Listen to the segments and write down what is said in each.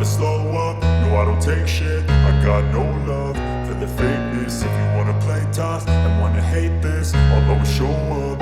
slow up, no I don't take shit. I got no love for the fakeness. If you wanna play tough and wanna hate this, I'll always show up.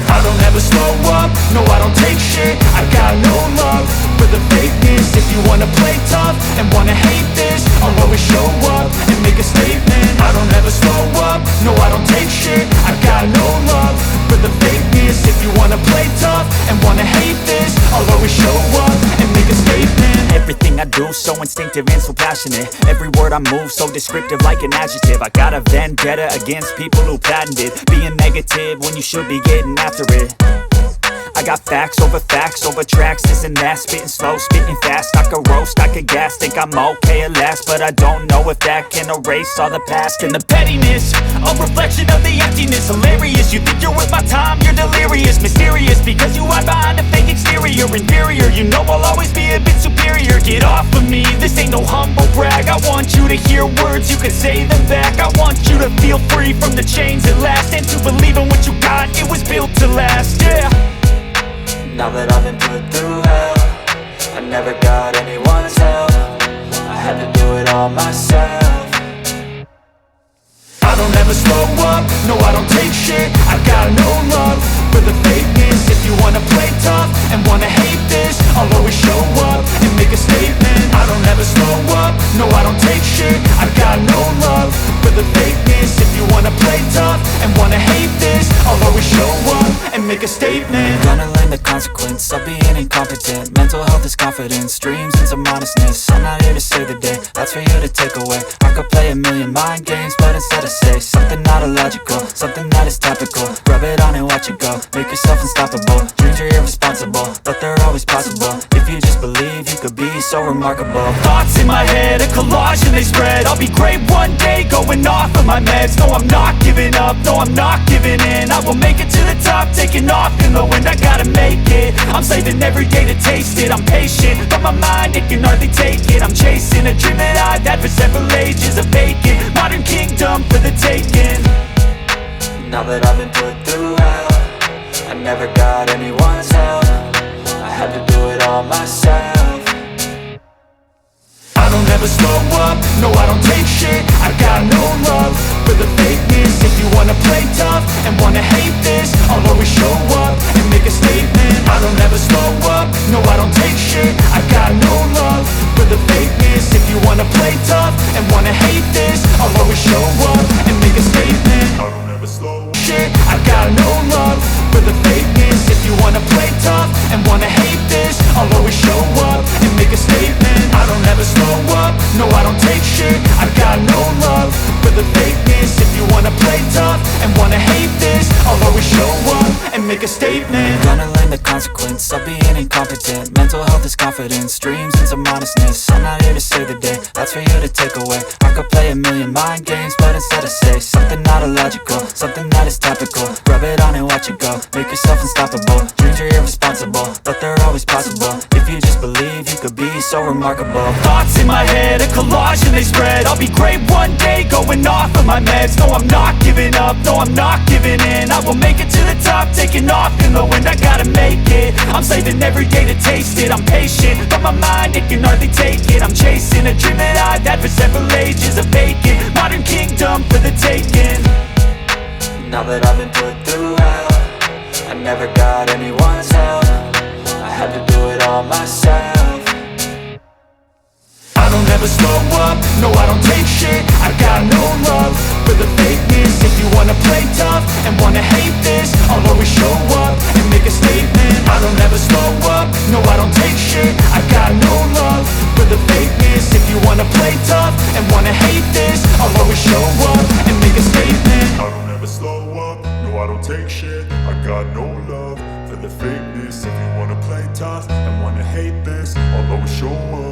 I don't ever slow up, no I don't take shit. I got no love for the fakeness. If you wanna play tough and wanna hate this, I'll always show up and make a statement. I don't ever slow up, no I don't take shit. I got no love for the fakeness. If you wanna play tough and wanna hate this, I'll always show up and make a statement. Everything I do so instinctive and so passionate. Every word I move so descriptive like an adjective. I got a vendetta against people who patented being negative when you should be getting after it. I got facts over tracks, this and that. Spitting slow, spitting fast. I could roast, I could gas. Think I'm okay at last, but I don't know if that can erase all the past. And the pettiness, a reflection of the emptiness. Hilarious, you think you're worth my time, you're delirious. Mysterious, because you hide behind a fake exterior. Inferior, you know I'll always be a bit superior. Get off of me, this ain't no humble brag. I want you to hear words, you can say them back. I want you to feel free from the chains at last, and to believe in what you got, it was built to last, yeah. Now that I've been put through hell, I never got anyone's help. I had to do it all myself. I don't ever slow up, no I don't take shit. I got no love for the fakeness. If you wanna play tough and wanna hate this, I'll always show up and make a statement. I don't ever slow up, no I don't take shit. I got no love for the fakeness. If you wanna play tough and wanna hate this, I'll always show up and make a statement. Gonna learn the consequence of being incompetent. Mental health is confidence, dreams and some honestness. I'm not here to save the day, that's for you to take away. I could play a million mind games, but instead I say something not illogical, something that is topical. Rub it on and watch it go, make yourself unstoppable. Dreams are irresponsible, but they're always possible. If you just believe, you could be so remarkable. Thoughts in my head, a collage and they spread. I'll be great one day, going off of my meds. No, I'm not giving up, no, I'm not giving in. I will make it to the top, taking off in the wind. I gotta make it, I'm saving every day to taste it. I'm patient, but my mind, it can hardly take it. I'm chasing a dream that I've had for several ages. A vacant, modern kingdom for the taking. Now that I've been put through hell, I never got anyone's help. I had to do it all myself. I don't ever slow up, no I don't take shit. I got no love for the fakeness. If you wanna play tough and wanna hate this, I'll always show up and make a statement. I don't ever slow up, no I don't take shit. I got no love for the fakeness. If you wanna play tough and wanna hate this, I'll always show up and make a statement. I don't ever slow up. Shit, I got no love for the fakeness. If you wanna play tough and wanna hate this, I'll always show up and make a statement. I don't ever slow up, no I don't take shit. I got no love for the fakeness. If you wanna play tough and wanna hate this, I'll always show up and make a statement. Gonna learn the consequence of being incompetent. Mental health is confidence, dreams and some honestness. I'm not here to save the day, that's for you to take away. I could play a million mind games, but instead I say something not illogical, something that is topical. Rub it on and watch it go, make yourself unstoppable. Dreams are irresponsible, but they're always possible. If you just believe, you could be so remarkable. Thoughts in my head, a collage and they spread. I'll be great one day, going off of my meds. No, I'm not giving up, no, I'm not giving in. I will make it to the top, taking off in the wind. I gotta make it, I'm saving every day to taste it. I'm patient, but my mind, it can hardly take it. I'm chasing a dream that I've had for several ages. A vacant, modern kingdom for the taking. Now that I've been put through hell, I never got anyone's help. I had to do it all myself. I don't ever slow up, no I don't take shit. I got no love for the fakeness. If you wanna play tough and wanna hate this, I'll always show up and make a statement. I don't ever slow up, no I don't take shit. I got no love for the fakeness. If you wanna play tough and wanna hate this, I'll always show up and make a statement. I don't ever slow up, no I don't take shit. I got no love for the fakeness. If you wanna play tough and wanna hate this, I'll always show up